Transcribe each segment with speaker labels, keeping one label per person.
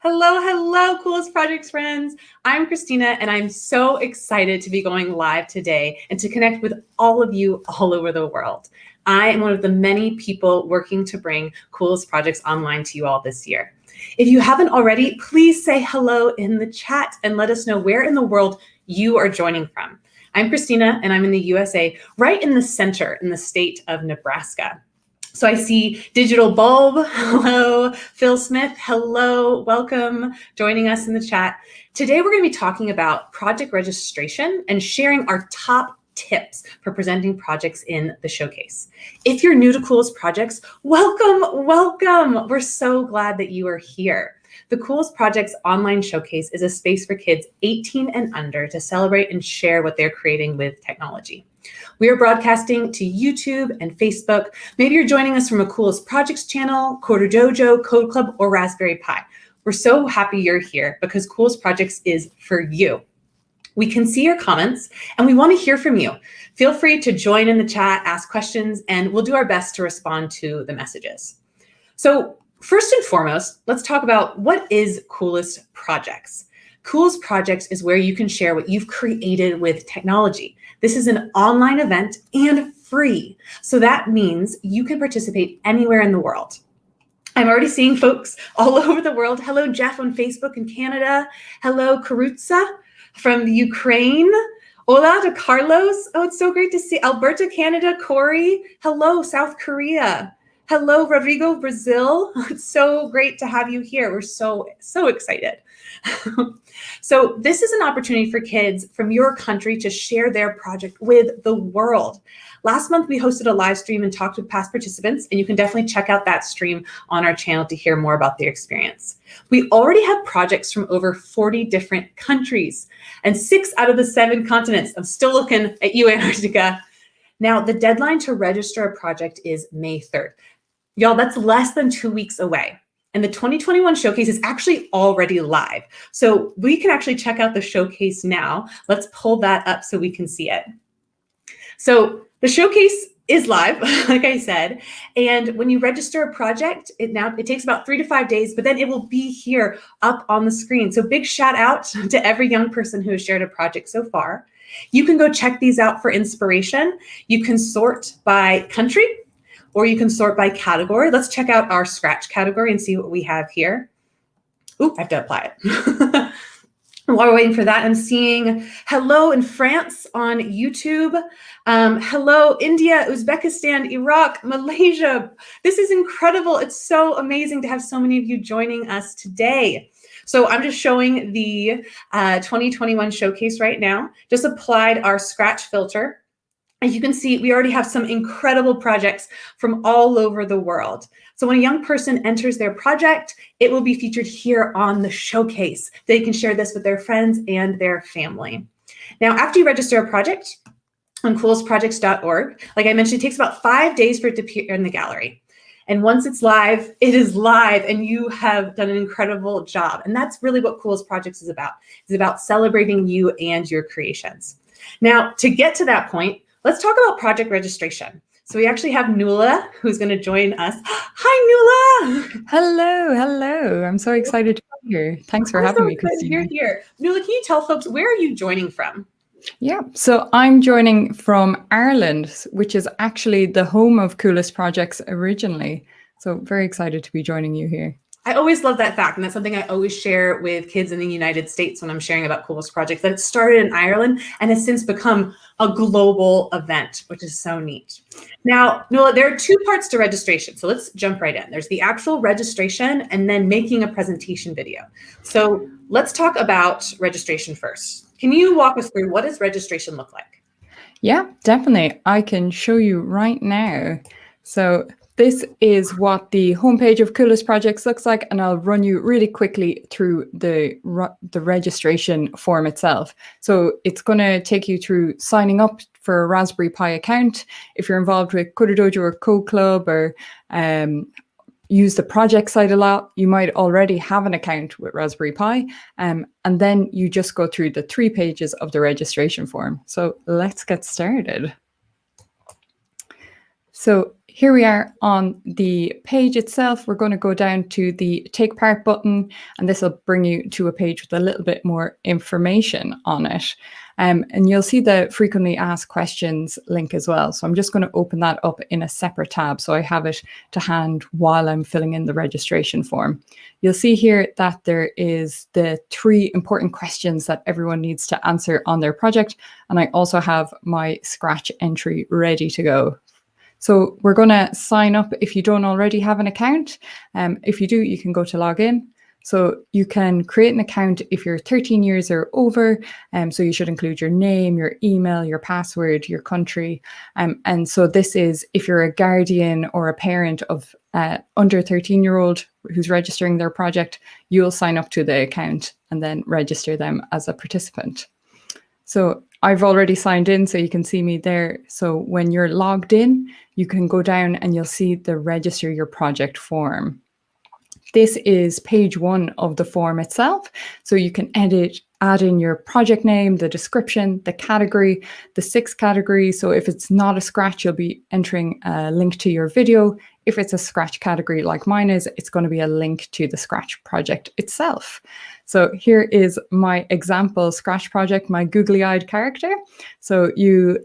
Speaker 1: Hello, hello, Coolest Projects friends. I'm Christina, and I'm so excited to be going live today and to connect with all of you all over the world. I am one of the many people working to bring Coolest Projects online to you all this year. If you haven't already, please say hello in the chat and let us know where in the world you are joining from. I'm Christina, and I'm in the USA, right in the center in the state of Nebraska. So I see Digital Bulb, hello. Phil Smith, hello, welcome, joining us in the chat. Today we're going to be talking about project registration and sharing our top tips for presenting projects in the showcase. If you're new to Coolest Projects, welcome, welcome. We're so glad that you are here. The Coolest Projects online showcase is a space for kids 18 and under to celebrate and share what they're creating with technology. We are broadcasting to YouTube and Facebook. Maybe you're joining us from a Coolest Projects channel, Coder Dojo, Code Club, or Raspberry Pi. We're so happy you're here because Coolest Projects is for you. We can see your comments and we want to hear from you. Feel free to join in the chat, ask questions, and we'll do our best to respond to the messages. So first and foremost, let's talk about what is Coolest Projects. Coolest Projects is where you can share what you've created with technology. This is an online event and free. So that means you can participate anywhere in the world. I'm already seeing folks all over the world. Hello, Jeff on Facebook in Canada. Hello, Karutsa from the Ukraine. Hola to Carlos. Oh, it's so great to see Alberta, Canada. Corey. Hello, South Korea. Hello, Rodrigo, Brazil. It's so great to have you here. We're so excited. So this is an opportunity for kids from your country to share their project with the world. Last month, we hosted a live stream and talked with past participants, and you can definitely check out that stream on our channel to hear more about their experience. We already have projects from over 40 different countries and 6 out of the 7 continents. I'm still looking at you, Antarctica. Now, the deadline to register a project is May 3rd. Y'all, that's less than 2 weeks away. And the 2021 showcase is actually already live. So we can actually check out the showcase now. Let's pull that up so we can see it. So the showcase is live, like I said. And when you register a project, it takes about 3 to 5 days, but then it will be here up on the screen. So big shout out to every young person who has shared a project so far. You can go check these out for inspiration. You can sort by country, or you can sort by category. Let's check out our Scratch category and see what we have here. Ooh, I have to apply it. While we're waiting for that, I'm seeing hello in France on YouTube. Hello, India, Uzbekistan, Iraq, Malaysia. This is incredible. It's so amazing to have so many of you joining us today. So I'm just showing the 2021 showcase right now. Just applied our Scratch filter. As you can see, we already have some incredible projects from all over the world. So when a young person enters their project, it will be featured here on the showcase. They can share this with their friends and their family. Now, after you register a project on coolestprojects.org, like I mentioned, it takes about 5 days for it to appear in the gallery. And once it's live, it is live, and you have done an incredible job. And that's really what Coolest Projects is about. It's about celebrating you and your creations. Now, to get to that point, let's talk about project registration. So we actually have Nuala who's going to join us. Hi, Nuala.
Speaker 2: Hello. I'm so excited to be here. Thanks for having me, Christina.
Speaker 1: You're here. Nuala, can you tell folks, where are you joining from?
Speaker 2: Yeah, so I'm joining from Ireland, which is actually the home of Coolest Projects originally. So very excited to be joining you here.
Speaker 1: I always love that fact, and that's something I always share with kids in the United States when I'm sharing about Coolest Projects, that it started in Ireland and has since become a global event, which is so neat. Now, Nuala, there are 2 parts to registration, so let's jump right in. There's the actual registration and then making a presentation video. So let's talk about registration first. Can you walk us through what does registration look like?
Speaker 2: Yeah, definitely. I can show you right now. So this is what the homepage of Coolest Projects looks like, and I'll run you really quickly through the registration form itself. So it's going to take you through signing up for a Raspberry Pi account. If you're involved with Coder Dojo or Code Club, or use the project site a lot, you might already have an account with Raspberry Pi, and then you just go through the 3 pages of the registration form. So let's get started. So here we are on the page itself. We're going to go down to the Take Part button, and this will bring you to a page with a little bit more information on it. And you'll see the frequently asked questions link as well. So I'm just going to open that up in a separate tab so I have it to hand while I'm filling in the registration form. You'll see here that there is the 3 important questions that everyone needs to answer on their project. And I also have my Scratch entry ready to go. So we're going to sign up if you don't already have an account. If you do, you can go to log in. So you can create an account if you're 13 years or over. So you should include your name, your email, your password, your country. And so this is if you're a guardian or a parent of under 13-year-old who's registering their project, you'll sign up to the account and then register them as a participant. So I've already signed in, so you can see me there. So when you're logged in, you can go down and you'll see the register your project form. This is page 1 of the form itself. So you can add in your project name, the description, the category, the 6 categories. So if it's not a Scratch, you'll be entering a link to your video. If it's a Scratch category like mine is, it's going to be a link to the Scratch project itself. So here is my example Scratch project, my googly-eyed character. So you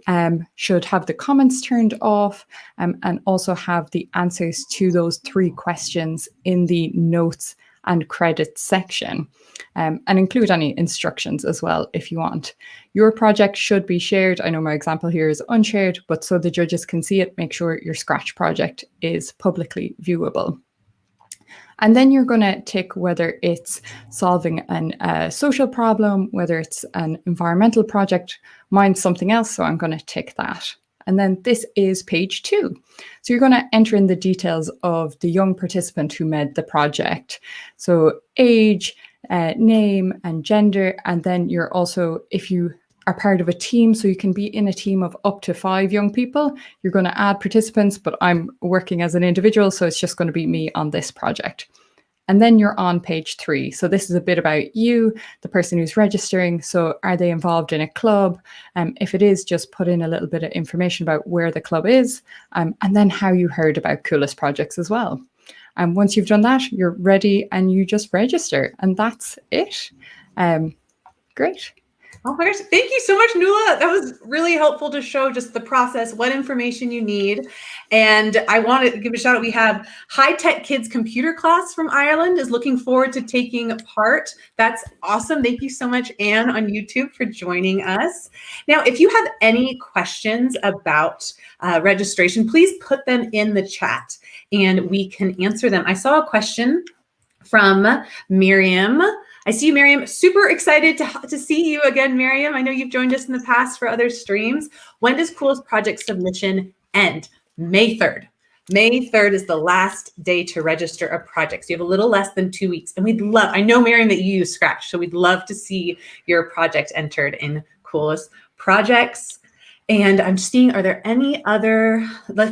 Speaker 2: should have the comments turned off and also have the answers to those 3 questions in the notes and credits section, and include any instructions as well if you want. Your project should be shared. I know my example here is unshared, but so the judges can see it, make sure your Scratch project is publicly viewable. And then you're going to tick whether it's solving a social problem, whether it's an environmental project. Mine's something else, so I'm going to tick that. And then this is page 2. So you're going to enter in the details of the young participant who made the project. So age, name and gender. And then you're also, if you are part of a team, so you can be in a team of up to 5 young people, you're going to add participants, but I'm working as an individual, so it's just going to be me on this project. And then you're on page 3. So this is a bit about you, the person who's registering. So are they involved in a club? If it is, just put in a little bit of information about where the club is, and then how you heard about Coolest Projects as well. And once you've done that, you're ready and you just register, and that's it. Great.
Speaker 1: Oh my gosh, thank you so much, Nuala. That was really helpful to show just the process, what information you need. And I want to give a shout out. We have High Tech Kids Computer Class from Ireland is looking forward to taking part. That's awesome. Thank you so much, Anne on YouTube, for joining us. Now, if you have any questions about registration, please put them in the chat and we can answer them. I saw a question from Miriam. I see you, Miriam. Super excited to see you again, Miriam. I know you've joined us in the past for other streams. When does Coolest Project submission end? May 3rd. May 3rd is the last day to register a project. So you have a little less than 2 weeks. And we'd love, I know, Miriam, that you use Scratch. So we'd love to see your project entered in Coolest Projects. And I'm seeing, are there any other,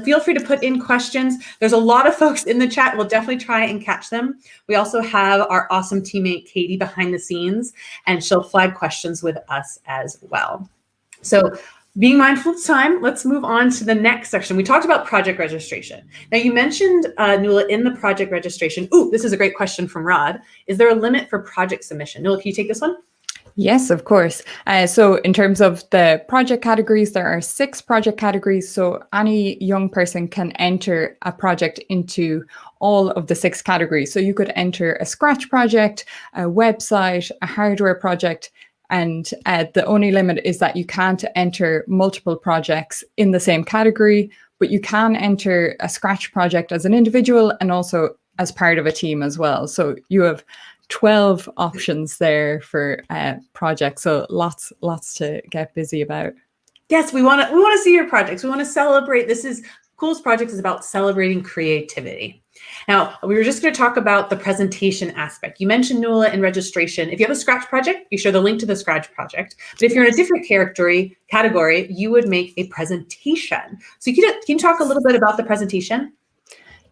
Speaker 1: feel free to put in questions. There's a lot of folks in the chat. We'll definitely try and catch them. We also have our awesome teammate, Katie, behind the scenes, and she'll flag questions with us as well. So being mindful of time, let's move on to the next section. We talked about project registration. Now you mentioned, Nuala, in the project registration, this is a great question from Rod. Is there a limit for project submission? Nuala, can you take this one?
Speaker 2: Yes, of course. So in terms of the project categories, there are 6 project categories. So any young person can enter a project into all of the 6 categories. So you could enter a Scratch project, a website, a hardware project, and the only limit is that you can't enter multiple projects in the same category, but you can enter a Scratch project as an individual and also as part of a team as well. So you have 12 options there for projects. So lots to get busy about.
Speaker 1: Yes, we want to see your projects. We want to celebrate. Coolest Projects is about celebrating creativity. Now, we were just going to talk about the presentation aspect. You mentioned, Nuala, in registration. If you have a Scratch project, you share the link to the Scratch project. But if you're in a different category, you would make a presentation. So can you talk a little bit about the presentation?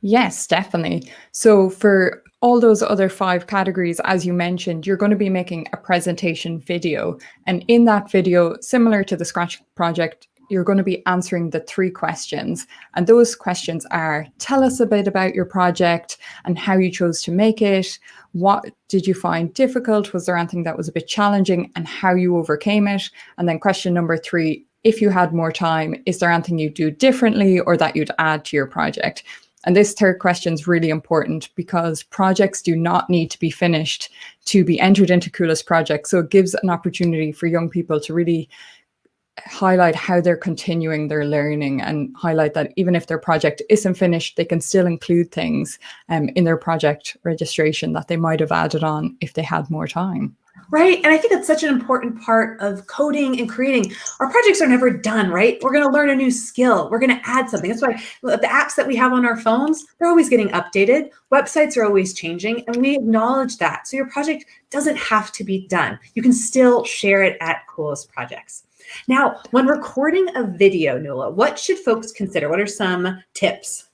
Speaker 2: Yes, definitely. So for all those other 5 categories, as you mentioned, you're going to be making a presentation video. And in that video, similar to the Scratch project, you're going to be answering the 3 questions. And those questions are: tell us a bit about your project and how you chose to make it. What did you find difficult? Was there anything that was a bit challenging, and how you overcame it? And then question number 3, if you had more time, is there anything you'd do differently or that you'd add to your project? And this 3rd question is really important because projects do not need to be finished to be entered into Coolest Project. So it gives an opportunity for young people to really highlight how they're continuing their learning, and highlight that even if their project isn't finished, they can still include things in their project registration that they might have added on if they had more time.
Speaker 1: Right. And I think that's such an important part of coding and creating. Our projects are never done, right? We're going to learn a new skill. We're going to add something. That's why the apps that we have on our phones, they're always getting updated. Websites are always changing, and we acknowledge that. So your project doesn't have to be done. You can still share it at Coolest Projects. Now, when recording a video, Nuala, what should folks consider? What are some tips?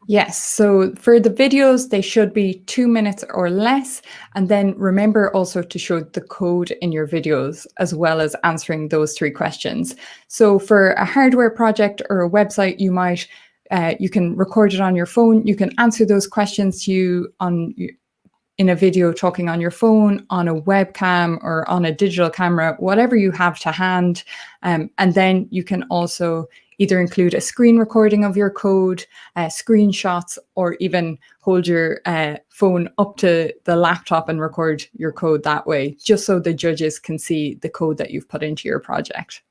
Speaker 2: Yes, so for the videos, they should be 2 minutes or less. And then remember also to show the code in your videos, as well as answering those 3 questions. So for a hardware project or a website, you can record it on your phone. You can answer those questions in a video, talking on your phone, on a webcam, or on a digital camera, whatever you have to hand. And then you can also either include a screen recording of your code, screenshots, or even hold your phone up to the laptop and record your code that way, just so the judges can see the code that you've put into your project.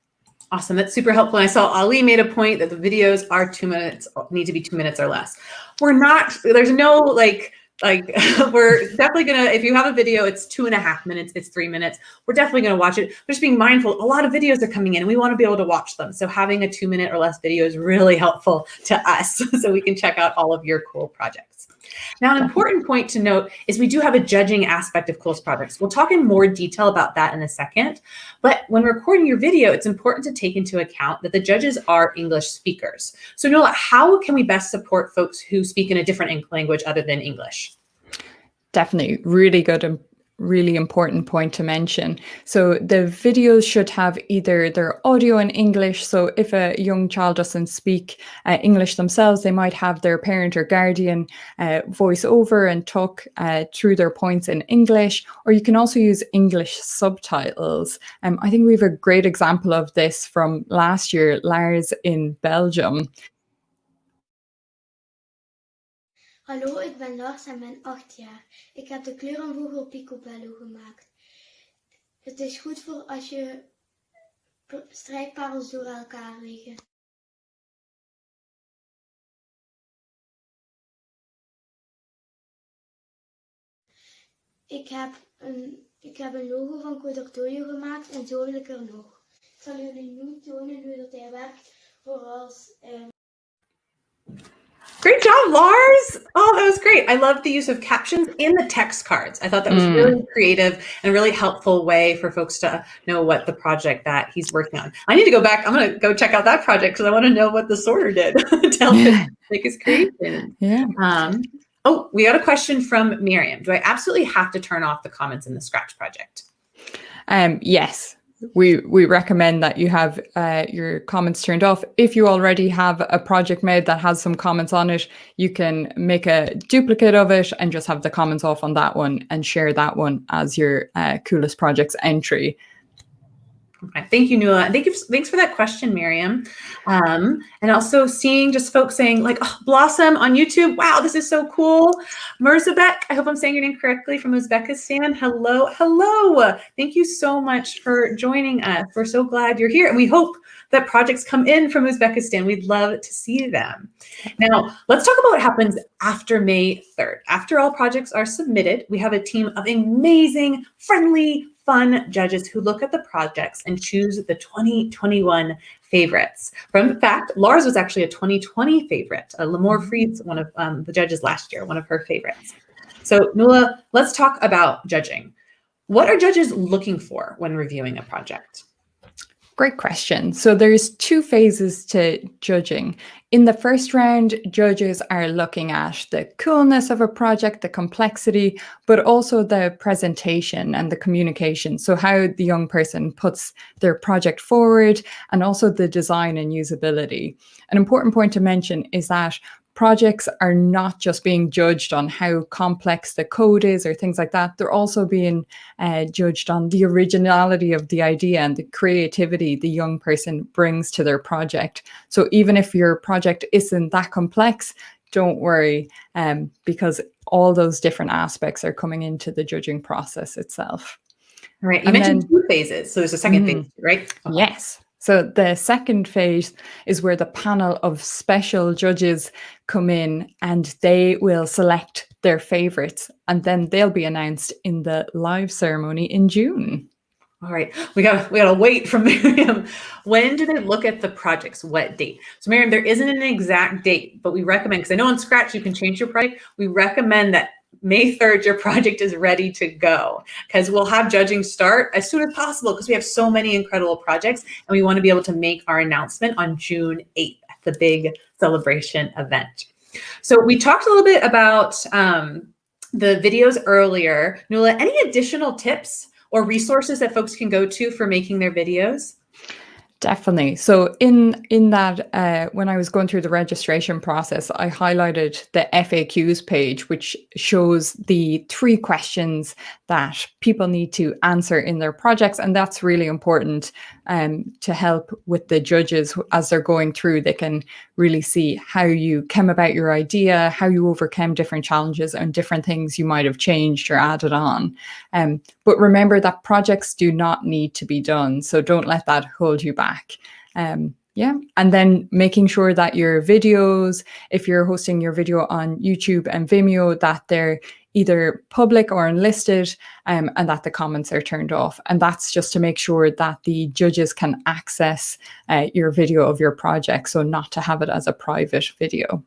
Speaker 1: Awesome. That's super helpful. And I saw Ali made a point that the videos are 2 minutes, need to be 2 minutes or less. There's no we're definitely gonna, if you have a video, it's 2.5 minutes, it's 3 minutes. We're definitely gonna watch it. We're just being mindful. A lot of videos are coming in and we want to be able to watch them. So having a 2 minute or less video is really helpful to us so we can check out all of your cool projects. Now, an important point to note is we do have a judging aspect of Coolest Projects. We'll talk in more detail about that in a second. But when recording your video, it's important to take into account that the judges are English speakers. So Nuala, how can we best support folks who speak in a different language other than English?
Speaker 2: Definitely, really good and really important point to mention. So the videos should have either their audio in English. So if a young child doesn't speak English themselves, they might have their parent or guardian voice over and talk through their points in English, or you can also use English subtitles. I think we have a great example of this from last year, Lars in Belgium.
Speaker 3: Hallo, ik ben Lars en ben 8 jaar. Ik heb de kleurenvogel Picobello gemaakt. Het is goed voor als je strijkparels door elkaar liggen. Ik heb een logo van Codertoyo gemaakt en zo wil ik er nog. Ik zal jullie nu tonen hoe dat hij werkt voor als...
Speaker 1: Great job, Lars. Oh, that was great. I love the use of captions in the text cards. I thought that was really creative and a really helpful way for folks to know what the project that he's working on. I need to go back. I'm going to go check out that project because I want to know what the sorter did to help him make his creation.
Speaker 2: Yeah.
Speaker 1: Oh, we got a question from Miriam. Do I absolutely have to turn off the comments in the Scratch project?
Speaker 2: Yes. We recommend that you have your comments turned off. If you already have a project made that has some comments on it, you can make a duplicate of it and just have the comments off on that one and share that one as your Coolest Projects entry.
Speaker 1: Okay. Thank you, Nuala. And thanks for that question, Miriam. And also seeing just folks saying like, oh, Blossom on YouTube. Wow, this is so cool. Mirzabek, I hope I'm saying your name correctly, from Uzbekistan. Hello, hello. Thank you so much for joining us. We're so glad you're here. And we hope that projects come in from Uzbekistan. We'd love to see them. Now, let's talk about what happens after May 3rd. After all projects are submitted, we have a team of amazing, friendly, fun judges who look at the projects and choose the 2021 favorites. In fact, Lars was actually a 2020 favorite. Lamore Fried's one of the judges last year, one of her favorites. So Nuala, let's talk about judging. What are judges looking for when reviewing a project?
Speaker 2: Great question. So there's two phases to judging. In the first round, judges are looking at the coolness of a project, the complexity, but also the presentation and the communication. So how the young person puts their project forward, and also the design and usability. An important point to mention is that projects are not just being judged on how complex the code is or things like that. They're also being judged on the originality of the idea and the creativity the young person brings to their project. So even if your project isn't that complex, don't worry, because all those different aspects are coming into the judging process itself.
Speaker 1: All right. You mentioned two phases. So there's a second phase, right?
Speaker 2: Okay. Yes. So the second phase is where the panel of special judges come in, and they will select their favorites, and then they'll be announced in the live ceremony in June.
Speaker 1: All right, we gotta wait for Miriam. When do they look at the projects? What date? So Miriam, there isn't an exact date, but we recommend, because I know on Scratch you can change your project. We recommend that May 3rd, your project is ready to go, because we'll have judging start as soon as possible, because we have so many incredible projects, and we want to be able to make our announcement on June 8th, the big celebration event. So we talked a little bit about the videos earlier. Nuala, any additional tips or resources that folks can go to for making their videos?
Speaker 2: Definitely. So in that, when I was going through the registration process, I highlighted the FAQs page, which shows the 3 questions that people need to answer in their projects. And that's really important to help with the judges as they're going through. They can really see how you came about your idea, how you overcame different challenges and different things you might have changed or added on. But remember that projects do not need to be done. So don't let that hold you back. Yeah. And then making sure that your videos, if you're hosting your video on YouTube and Vimeo, that they're either public or unlisted, and that the comments are turned off. And that's just to make sure that the judges can access your video of your project. So not to have it as a private video.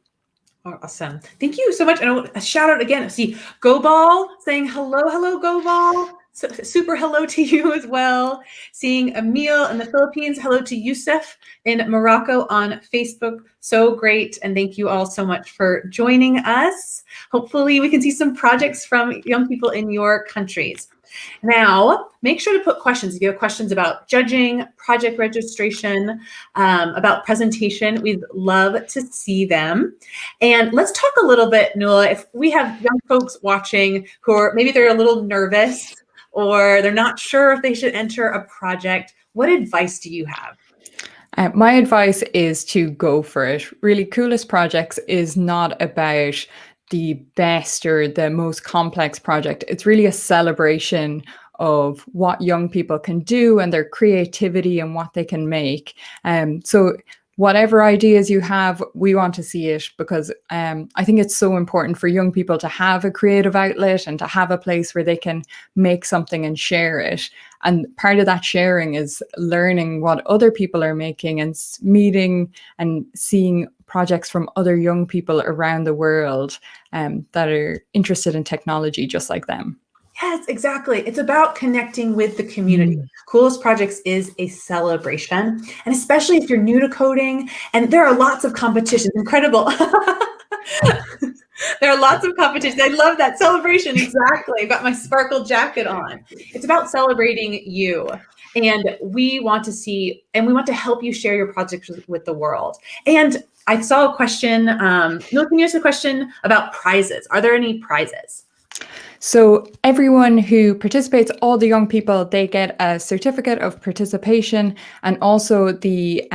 Speaker 1: Awesome. Thank you so much. And a shout out again. See, Go Ball saying hello, Go Ball. So, super hello to you as well. Seeing Emil in the Philippines. Hello to Yusuf in Morocco on Facebook. So great. And thank you all so much for joining us. Hopefully we can see some projects from young people in your countries. Now, make sure to put questions. If you have questions about judging, project registration, about presentation, we'd love to see them. And let's talk a little bit, Nuala, if we have young folks watching who are, maybe they're a little nervous or they're not sure if they should enter a project, what advice do you have?
Speaker 2: My advice is to go for it. Really, Coolest Projects is not about the best or the most complex project. It's really a celebration of what young people can do and their creativity and what they can make. So whatever ideas you have, we want to see it, because I think it's so important for young people to have a creative outlet and to have a place where they can make something and share it. And part of that sharing is learning what other people are making and meeting and seeing projects from other young people around the world that are interested in technology just like them.
Speaker 1: Yes, exactly. It's about connecting with the community. Coolest Projects is a celebration, and especially if you're new to coding, and there are lots of competitions. Incredible. There are lots of competitions. I love that celebration. Exactly. I've got my sparkle jacket on. It's about celebrating you. And we want to see, and we want to help you share your projects with the world. And I saw a question, Nuala, can you ask a question about prizes? Are there any prizes?
Speaker 2: So everyone who participates, all the young people, they get a certificate of participation, and also the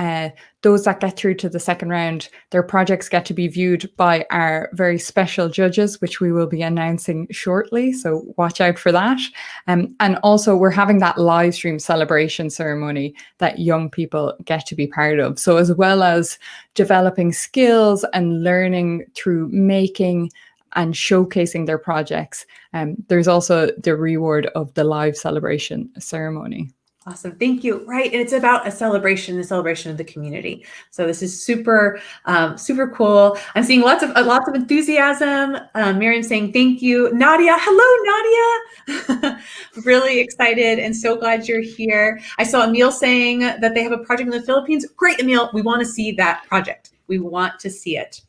Speaker 2: those that get through to the second round, their projects get to be viewed by our very special judges, which we will be announcing shortly. So watch out for that. And also we're having that live stream celebration ceremony that young people get to be part of. So as well as developing skills and learning through making and showcasing their projects, there's also the reward of the live celebration ceremony.
Speaker 1: Awesome. Thank you. Right. And it's about a celebration of the community. So this is super, super cool. I'm seeing lots of enthusiasm. Miriam saying thank you. Nadia. Hello, Nadia. really excited and so glad you're here. I saw Emil saying that they have a project in the Philippines. Great, Emil. We want to see that project. We want to see it.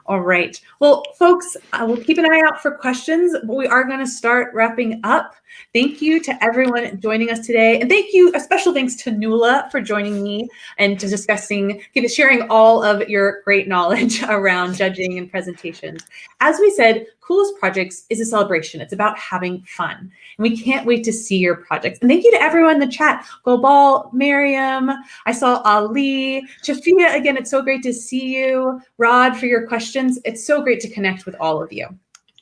Speaker 1: All right. Well, folks, we'll keep an eye out for questions, but we are going to start wrapping up. Thank you to everyone joining us today. And thank you, a special thanks to Nuala for joining me and to sharing all of your great knowledge around judging and presentations. As we said, Coolest Projects is a celebration. It's about having fun. And we can't wait to see your projects. And thank you to everyone in the chat. Gobal, Miriam, I saw Ali, Chafia, again, it's so great to see you. Rod, for your questions. It's so great to connect with all of you.